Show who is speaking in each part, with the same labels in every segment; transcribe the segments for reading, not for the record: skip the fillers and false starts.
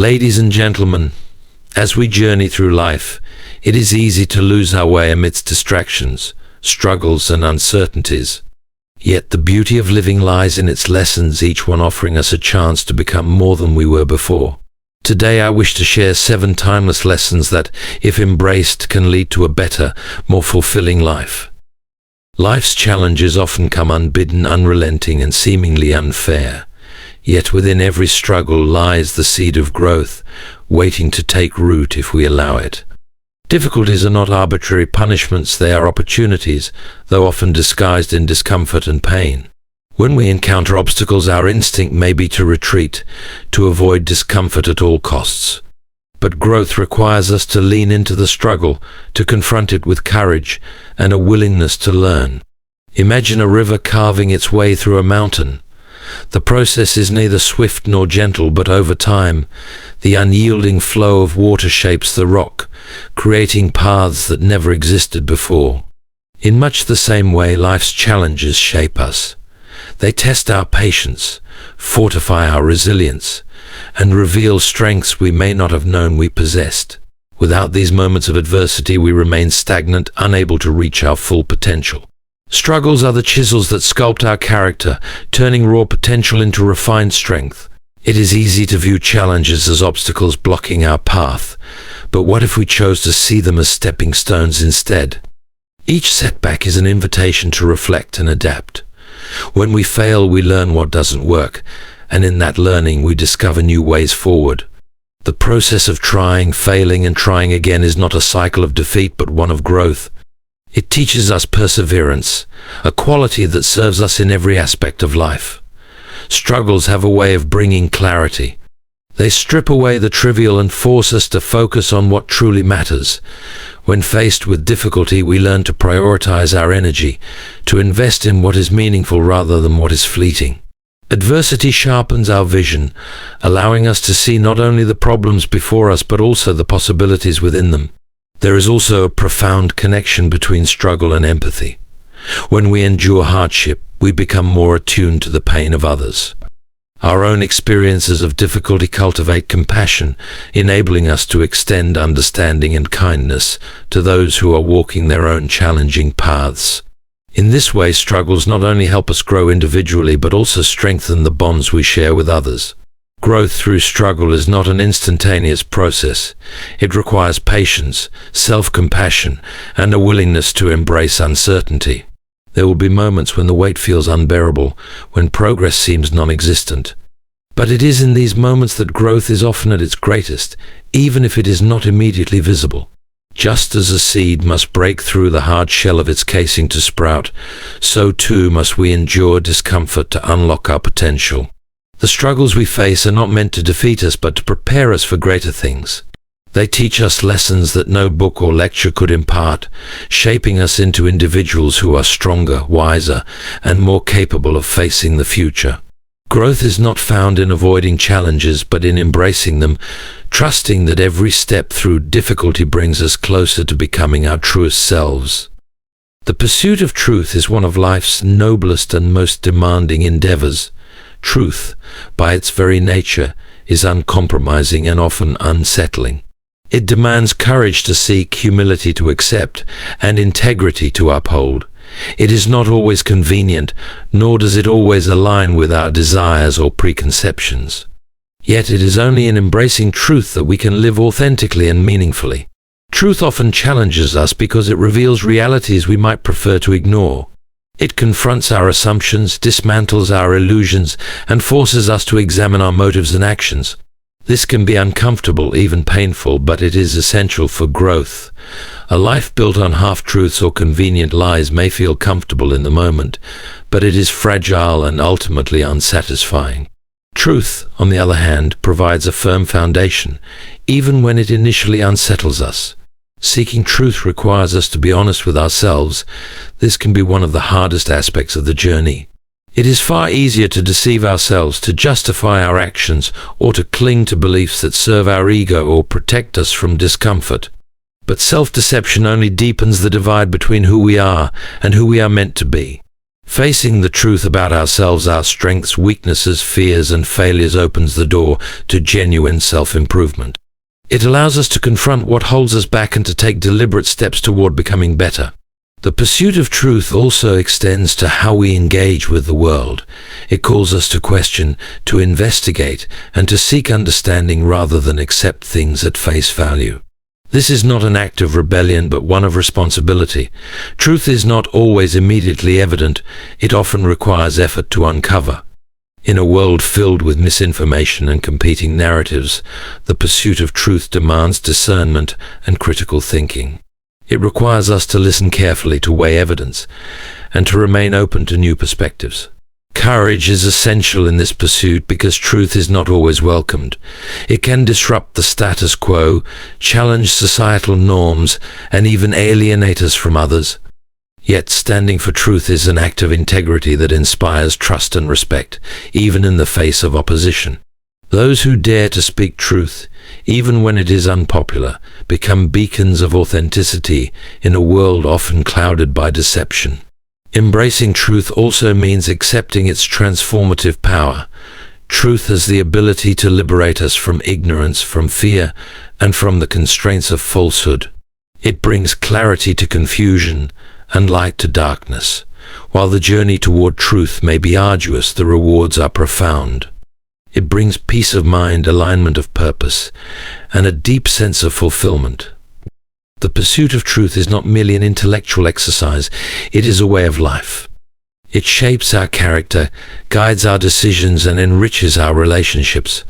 Speaker 1: Ladies and gentlemen, as we journey through life, it is easy to lose our way amidst distractions, struggles, and uncertainties. Yet the beauty of living lies in its lessons, each one offering us a chance to become more than we were before. Today I wish to share 7 timeless lessons that, if embraced, can lead to a better, more fulfilling life. Life's challenges often come unbidden, unrelenting, and seemingly unfair. Yet within every struggle lies the seed of growth, waiting to take root if we allow it. Difficulties are not arbitrary punishments, they are opportunities, though often disguised in discomfort and pain. When we encounter obstacles, our instinct may be to retreat, to avoid discomfort at all costs. But growth requires us to lean into the struggle, to confront it with courage and a willingness to learn. Imagine a river carving its way through a mountain. The process is neither swift nor gentle, but over time, the unyielding flow of water shapes the rock, creating paths that never existed before. In much the same way, life's challenges shape us. They test our patience, fortify our resilience, and reveal strengths we may not have known we possessed. Without these moments of adversity, we remain stagnant, unable to reach our full potential. Struggles are the chisels that sculpt our character, turning raw potential into refined strength. It is easy to view challenges as obstacles blocking our path, but what if we chose to see them as stepping stones instead? Each setback is an invitation to reflect and adapt. When we fail, we learn what doesn't work, and in that learning we discover new ways forward. The process of trying, failing, and trying again is not a cycle of defeat, but one of growth. It teaches us perseverance, a quality that serves us in every aspect of life. Struggles have a way of bringing clarity. They strip away the trivial and force us to focus on what truly matters. When faced with difficulty, we learn to prioritize our energy, to invest in what is meaningful rather than what is fleeting. Adversity sharpens our vision, allowing us to see not only the problems before us but also the possibilities within them. There is also a profound connection between struggle and empathy. When we endure hardship, we become more attuned to the pain of others. Our own experiences of difficulty cultivate compassion, enabling us to extend understanding and kindness to those who are walking their own challenging paths. In this way, struggles not only help us grow individually but also strengthen the bonds we share with others. Growth through struggle is not an instantaneous process. It requires patience, self-compassion, and a willingness to embrace uncertainty. There will be moments when the weight feels unbearable, when progress seems non-existent. But it is in these moments that growth is often at its greatest, even if it is not immediately visible. Just as a seed must break through the hard shell of its casing to sprout, so too must we endure discomfort to unlock our potential. The struggles we face are not meant to defeat us, but to prepare us for greater things. They teach us lessons that no book or lecture could impart, shaping us into individuals who are stronger, wiser, and more capable of facing the future. Growth is not found in avoiding challenges, but in embracing them, trusting that every step through difficulty brings us closer to becoming our truest selves. The pursuit of truth is one of life's noblest and most demanding endeavors. Truth, by its very nature, is uncompromising and often unsettling. It demands courage to seek, humility to accept, and integrity to uphold. It is not always convenient, nor does it always align with our desires or preconceptions. Yet it is only in embracing truth that we can live authentically and meaningfully. Truth often challenges us because it reveals realities we might prefer to ignore. It confronts our assumptions, dismantles our illusions, and forces us to examine our motives and actions. This can be uncomfortable, even painful, but it is essential for growth. A life built on half-truths or convenient lies may feel comfortable in the moment, but it is fragile and ultimately unsatisfying. Truth, on the other hand, provides a firm foundation, even when it initially unsettles us. Seeking truth requires us to be honest with ourselves. This can be one of the hardest aspects of the journey. It is far easier to deceive ourselves, to justify our actions, or to cling to beliefs that serve our ego or protect us from discomfort. But self-deception only deepens the divide between who we are and who we are meant to be. Facing the truth about ourselves, our strengths, weaknesses, fears, and failures opens the door to genuine self-improvement. It allows us to confront what holds us back and to take deliberate steps toward becoming better. The pursuit of truth also extends to how we engage with the world. It calls us to question, to investigate, and to seek understanding rather than accept things at face value. This is not an act of rebellion, but one of responsibility. Truth is not always immediately evident. It often requires effort to uncover. In a world filled with misinformation and competing narratives, the pursuit of truth demands discernment and critical thinking. It requires us to listen carefully, to weigh evidence, and to remain open to new perspectives. Courage is essential in this pursuit because truth is not always welcomed. It can disrupt the status quo, challenge societal norms, and even alienate us from others. Yet standing for truth is an act of integrity that inspires trust and respect, even in the face of opposition. Those who dare to speak truth, even when it is unpopular, become beacons of authenticity in a world often clouded by deception. Embracing truth also means accepting its transformative power. Truth has the ability to liberate us from ignorance, from fear, and from the constraints of falsehood. It brings clarity to confusion and light to darkness. While the journey toward truth may be arduous, the rewards are profound. It brings peace of mind, alignment of purpose, and a deep sense of fulfillment. The pursuit of truth is not merely an intellectual exercise, it is a way of life. It shapes our character, guides our decisions, and enriches our relationships.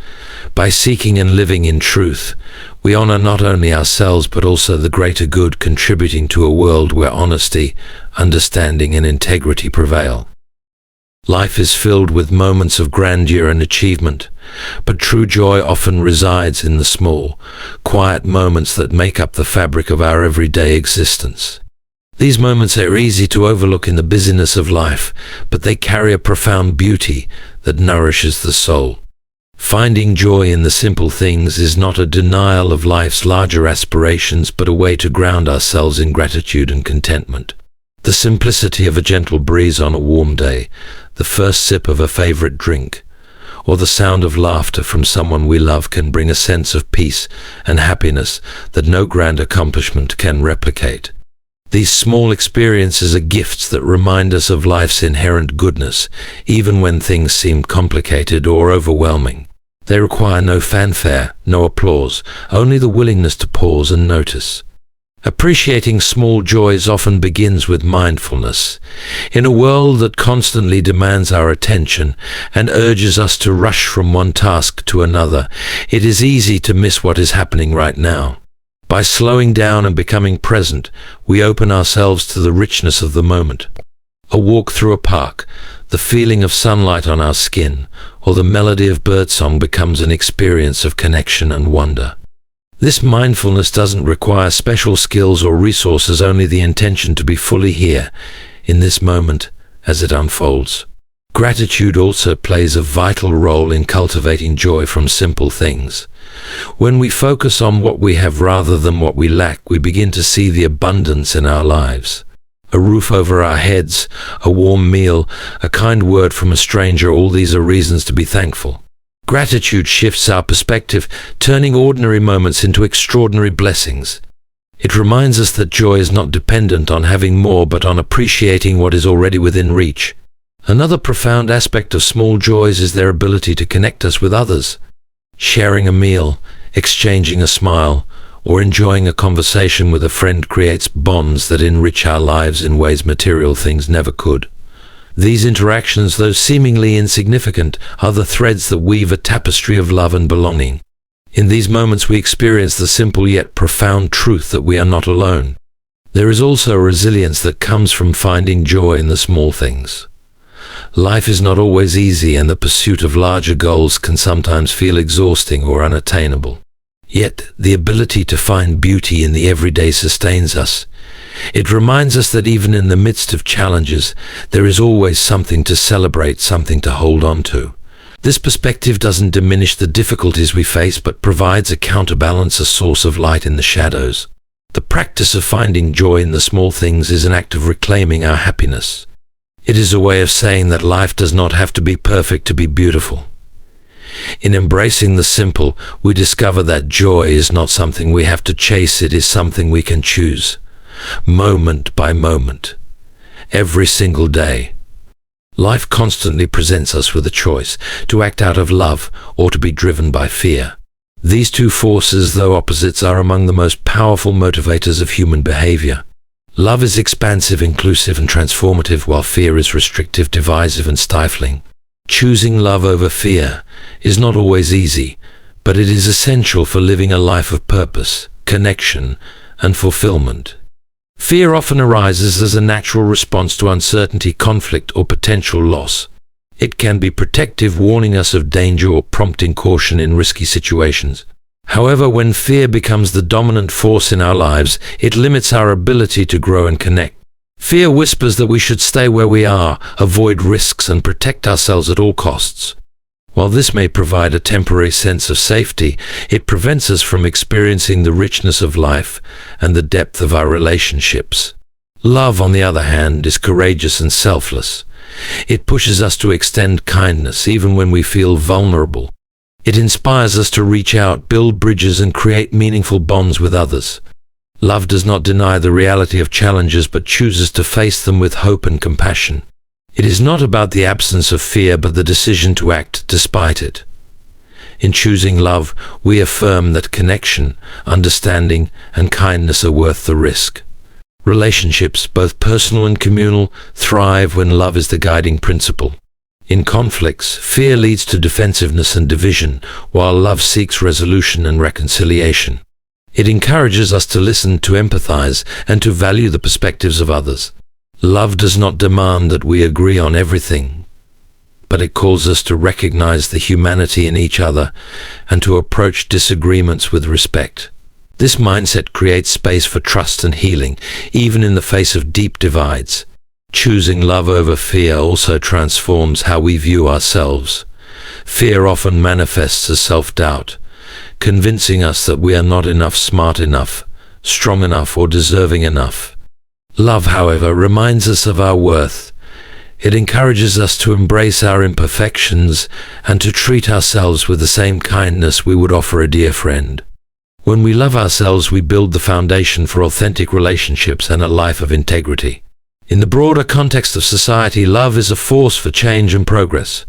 Speaker 1: By seeking and living in truth, we honor not only ourselves but also the greater good, contributing to a world where honesty, understanding, and integrity prevail. Life is filled with moments of grandeur and achievement, but true joy often resides in the small, quiet moments that make up the fabric of our everyday existence. These moments are easy to overlook in the busyness of life, but they carry a profound beauty that nourishes the soul. Finding joy in the simple things is not a denial of life's larger aspirations, but a way to ground ourselves in gratitude and contentment. The simplicity of a gentle breeze on a warm day, the first sip of a favorite drink, or the sound of laughter from someone we love can bring a sense of peace and happiness that no grand accomplishment can replicate. These small experiences are gifts that remind us of life's inherent goodness, even when things seem complicated or overwhelming. They require no fanfare, no applause, only the willingness to pause and notice. Appreciating small joys often begins with mindfulness. In a world that constantly demands our attention and urges us to rush from one task to another, it is easy to miss what is happening right now. By slowing down and becoming present, we open ourselves to the richness of the moment. A walk through a park, the feeling of sunlight on our skin, or the melody of birdsong becomes an experience of connection and wonder. This mindfulness doesn't require special skills or resources, only the intention to be fully here, in this moment, as it unfolds. Gratitude also plays a vital role in cultivating joy from simple things. When we focus on what we have rather than what we lack, we begin to see the abundance in our lives. A roof over our heads, a warm meal, a kind word from a stranger, all these are reasons to be thankful. Gratitude shifts our perspective, turning ordinary moments into extraordinary blessings. It reminds us that joy is not dependent on having more, but on appreciating what is already within reach. Another profound aspect of small joys is their ability to connect us with others. Sharing a meal, exchanging a smile, or enjoying a conversation with a friend creates bonds that enrich our lives in ways material things never could. These interactions, though seemingly insignificant, are the threads that weave a tapestry of love and belonging. In these moments we experience the simple yet profound truth that we are not alone. There is also a resilience that comes from finding joy in the small things. Life is not always easy, and the pursuit of larger goals can sometimes feel exhausting or unattainable. Yet, the ability to find beauty in the everyday sustains us. It reminds us that even in the midst of challenges, there is always something to celebrate, something to hold on to. This perspective doesn't diminish the difficulties we face, but provides a counterbalance, a source of light in the shadows. The practice of finding joy in the small things is an act of reclaiming our happiness. It is a way of saying that life does not have to be perfect to be beautiful. In embracing the simple, we discover that joy is not something we have to chase, it is something we can choose, moment by moment, every single day. Life constantly presents us with a choice, to act out of love or to be driven by fear. These two forces, though opposites, are among the most powerful motivators of human behavior. Love is expansive, inclusive, and transformative, while fear is restrictive, divisive, and stifling. Choosing love over fear is not always easy, but it is essential for living a life of purpose, connection, and fulfillment. Fear often arises as a natural response to uncertainty, conflict, or potential loss. It can be protective, warning us of danger or prompting caution in risky situations. However, when fear becomes the dominant force in our lives, it limits our ability to grow and connect. Fear whispers that we should stay where we are, avoid risks, and protect ourselves at all costs. While this may provide a temporary sense of safety, it prevents us from experiencing the richness of life and the depth of our relationships. Love, on the other hand, is courageous and selfless. It pushes us to extend kindness even when we feel vulnerable. It inspires us to reach out, build bridges, and create meaningful bonds with others. Love does not deny the reality of challenges, but chooses to face them with hope and compassion. It is not about the absence of fear, but the decision to act despite it. In choosing love, we affirm that connection, understanding, and kindness are worth the risk. Relationships, both personal and communal, thrive when love is the guiding principle. In conflicts, fear leads to defensiveness and division, while love seeks resolution and reconciliation. It encourages us to listen, to empathize, and to value the perspectives of others. Love does not demand that we agree on everything, but it calls us to recognize the humanity in each other and to approach disagreements with respect. This mindset creates space for trust and healing, even in the face of deep divides. Choosing love over fear also transforms how we view ourselves. Fear often manifests as self-doubt, convincing us that we are not enough, smart enough, strong enough, or deserving enough. Love, however, reminds us of our worth. It encourages us to embrace our imperfections and to treat ourselves with the same kindness we would offer a dear friend. When we love ourselves, we build the foundation for authentic relationships and a life of integrity. In the broader context of society, love is a force for change and progress.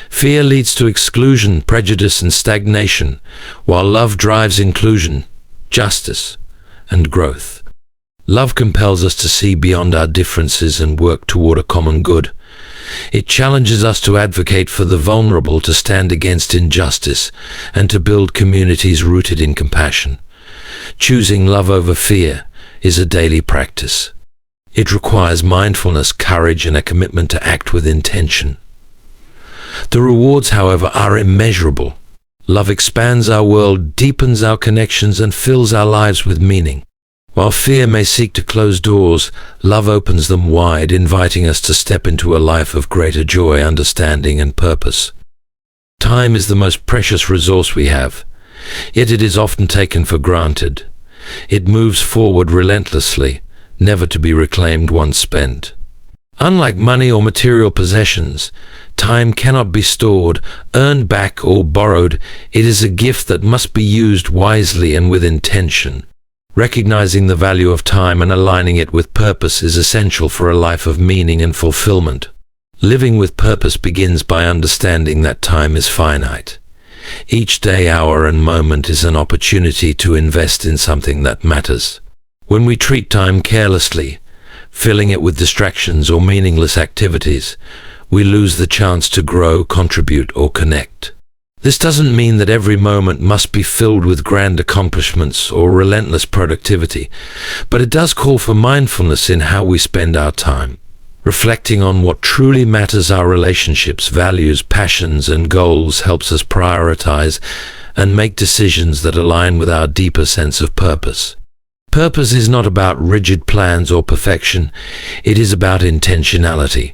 Speaker 1: Fear leads to exclusion, prejudice, and stagnation, while love drives inclusion, justice, and growth. Love compels us to see beyond our differences and work toward a common good. It challenges us to advocate for the vulnerable, to stand against injustice, and to build communities rooted in compassion. Choosing love over fear is a daily practice. It requires mindfulness, courage, and a commitment to act with intention. The rewards, however, are immeasurable. Love expands our world, deepens our connections, and fills our lives with meaning. While fear may seek to close doors, love opens them wide, inviting us to step into a life of greater joy, understanding, and purpose. Time is the most precious resource we have, yet it is often taken for granted. It moves forward relentlessly, never to be reclaimed once spent. Unlike money or material possessions, time cannot be stored, earned back, or borrowed. It is a gift that must be used wisely and with intention. Recognizing the value of time and aligning it with purpose is essential for a life of meaning and fulfillment. Living with purpose begins by understanding that time is finite. Each day, hour, and moment is an opportunity to invest in something that matters. When we treat time carelessly, filling it with distractions or meaningless activities, we lose the chance to grow, contribute, or connect. This doesn't mean that every moment must be filled with grand accomplishments or relentless productivity, but it does call for mindfulness in how we spend our time. Reflecting on what truly matters, our relationships, values, passions, and goals, helps us prioritize and make decisions that align with our deeper sense of purpose. Purpose is not about rigid plans or perfection, it is about intentionality.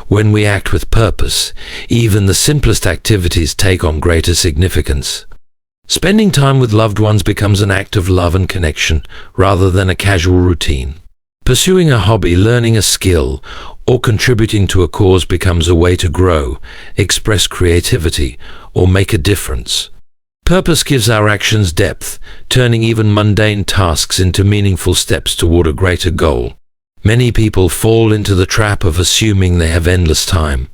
Speaker 1: When we act with purpose, even the simplest activities take on greater significance. Spending time with loved ones becomes an act of love and connection, rather than a casual routine. Pursuing a hobby, learning a skill, or contributing to a cause becomes a way to grow, express creativity, or make a difference. Purpose gives our actions depth, turning even mundane tasks into meaningful steps toward a greater goal. Many people fall into the trap of assuming they have endless time.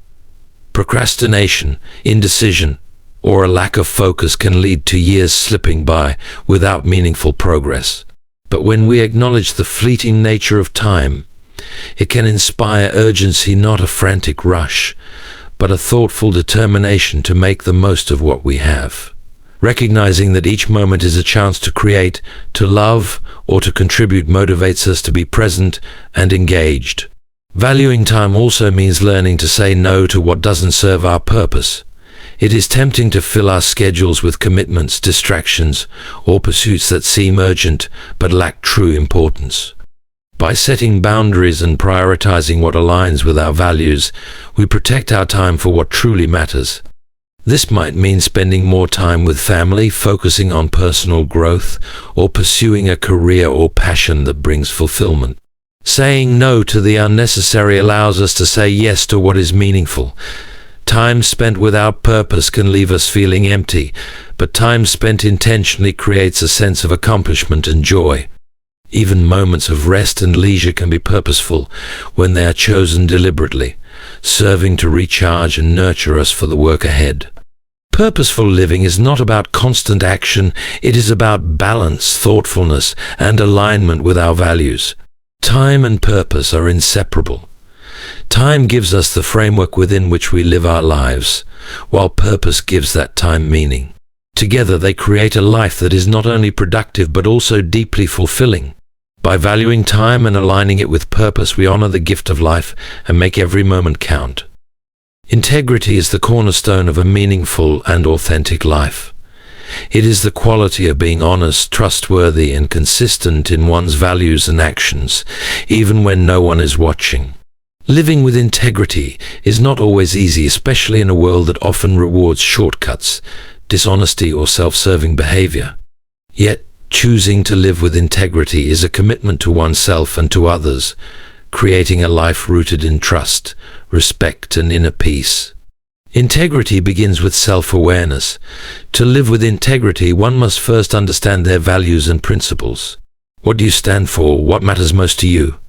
Speaker 1: Procrastination, indecision, or a lack of focus can lead to years slipping by without meaningful progress. But when we acknowledge the fleeting nature of time, it can inspire urgency, not a frantic rush, but a thoughtful determination to make the most of what we have. Recognizing that each moment is a chance to create, to love, or to contribute motivates us to be present and engaged. Valuing time also means learning to say no to what doesn't serve our purpose. It is tempting to fill our schedules with commitments, distractions, or pursuits that seem urgent but lack true importance. By setting boundaries and prioritizing what aligns with our values, we protect our time for what truly matters. This might mean spending more time with family, focusing on personal growth, or pursuing a career or passion that brings fulfillment. Saying no to the unnecessary allows us to say yes to what is meaningful. Time spent without purpose can leave us feeling empty, but time spent intentionally creates a sense of accomplishment and joy. Even moments of rest and leisure can be purposeful when they are chosen deliberately, serving to recharge and nurture us for the work ahead. Purposeful living is not about constant action, it is about balance, thoughtfulness, and alignment with our values. Time and purpose are inseparable. Time gives us the framework within which we live our lives, while purpose gives that time meaning. Together they create a life that is not only productive but also deeply fulfilling. By valuing time and aligning it with purpose, we honor the gift of life and make every moment count. Integrity is the cornerstone of a meaningful and authentic life. It is the quality of being honest, trustworthy, and consistent in one's values and actions, even when no one is watching. Living with integrity is not always easy, especially in a world that often rewards shortcuts, dishonesty, or self-serving behavior. Yet, choosing to live with integrity is a commitment to oneself and to others, creating a life rooted in trust, respect, and inner peace. Integrity begins with self-awareness. To live with integrity, one must first understand their values and principles. What do you stand for? What matters most to you?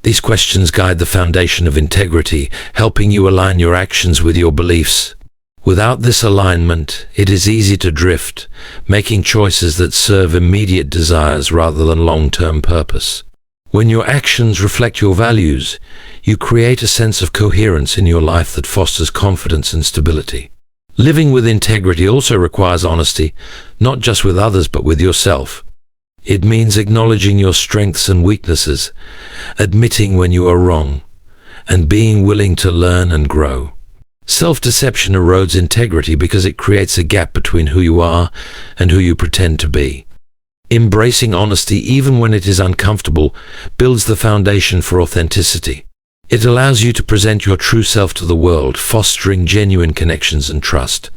Speaker 1: These questions guide the foundation of integrity, helping you align your actions with your beliefs. Without this alignment, it is easy to drift, making choices that serve immediate desires rather than long-term purpose. When your actions reflect your values, you create a sense of coherence in your life that fosters confidence and stability. Living with integrity also requires honesty, not just with others but with yourself. It means acknowledging your strengths and weaknesses, admitting when you are wrong, and being willing to learn and grow. Self-deception erodes integrity because it creates a gap between who you are and who you pretend to be. Embracing honesty, even when it is uncomfortable, builds the foundation for authenticity. It allows you to present your true self to the world, fostering genuine connections and trust.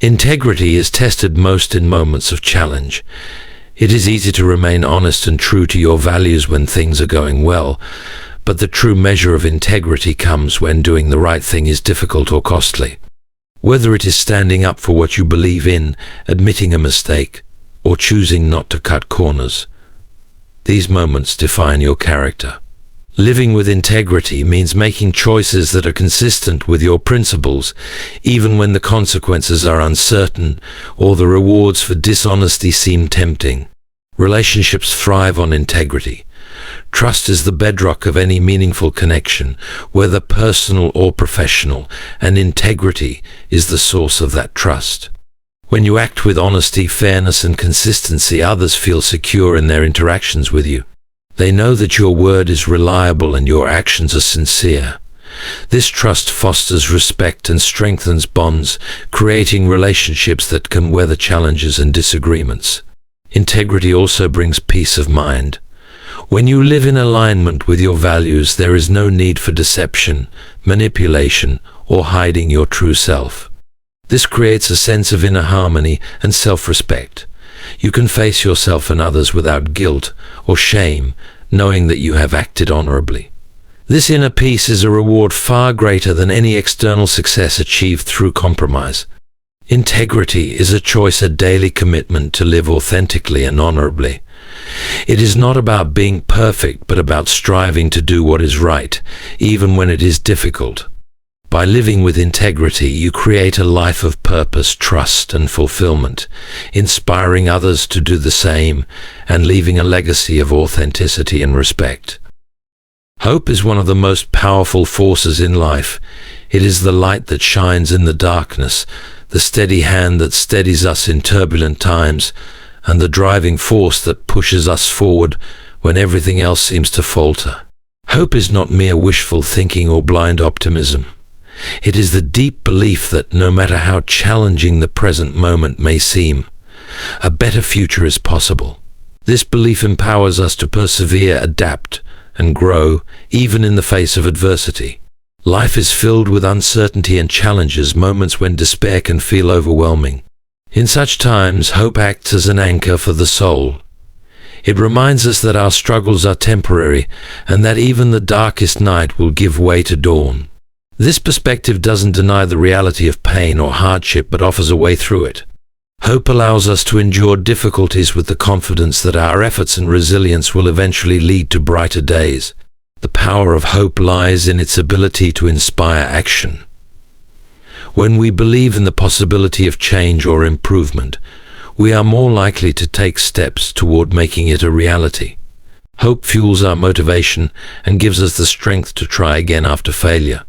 Speaker 1: Integrity is tested most in moments of challenge. It is easy to remain honest and true to your values when things are going well, but the true measure of integrity comes when doing the right thing is difficult or costly. Whether it is standing up for what you believe in, admitting a mistake, or choosing not to cut corners, these moments define your character. Living with integrity means making choices that are consistent with your principles, even when the consequences are uncertain or the rewards for dishonesty seem tempting. Relationships thrive on integrity. Trust is the bedrock of any meaningful connection, whether personal or professional, and integrity is the source of that trust. When you act with honesty, fairness, and consistency, others feel secure in their interactions with you. They know that your word is reliable and your actions are sincere. This trust fosters respect and strengthens bonds, creating relationships that can weather challenges and disagreements. Integrity also brings peace of mind. When you live in alignment with your values, there is no need for deception, manipulation, or hiding your true self. This creates a sense of inner harmony and self-respect. You can face yourself and others without guilt or shame, knowing that you have acted honorably. This inner peace is a reward far greater than any external success achieved through compromise. Integrity is a choice, a daily commitment to live authentically and honorably. It is not about being perfect, but about striving to do what is right, even when it is difficult. By living with integrity, you create a life of purpose, trust, and fulfillment, inspiring others to do the same and leaving a legacy of authenticity and respect. Hope is one of the most powerful forces in life. It is the light that shines in the darkness, the steady hand that steadies us in turbulent times, and the driving force that pushes us forward when everything else seems to falter. Hope is not mere wishful thinking or blind optimism. It is the deep belief that no matter how challenging the present moment may seem, a better future is possible. This belief empowers us to persevere, adapt, and grow, even in the face of adversity. Life is filled with uncertainty and challenges, moments when despair can feel overwhelming. In such times, hope acts as an anchor for the soul. It reminds us that our struggles are temporary and that even the darkest night will give way to dawn. This perspective doesn't deny the reality of pain or hardship, but offers a way through it. Hope allows us to endure difficulties with the confidence that our efforts and resilience will eventually lead to brighter days. The power of hope lies in its ability to inspire action. When we believe in the possibility of change or improvement, we are more likely to take steps toward making it a reality. Hope fuels our motivation and gives us the strength to try again after failure.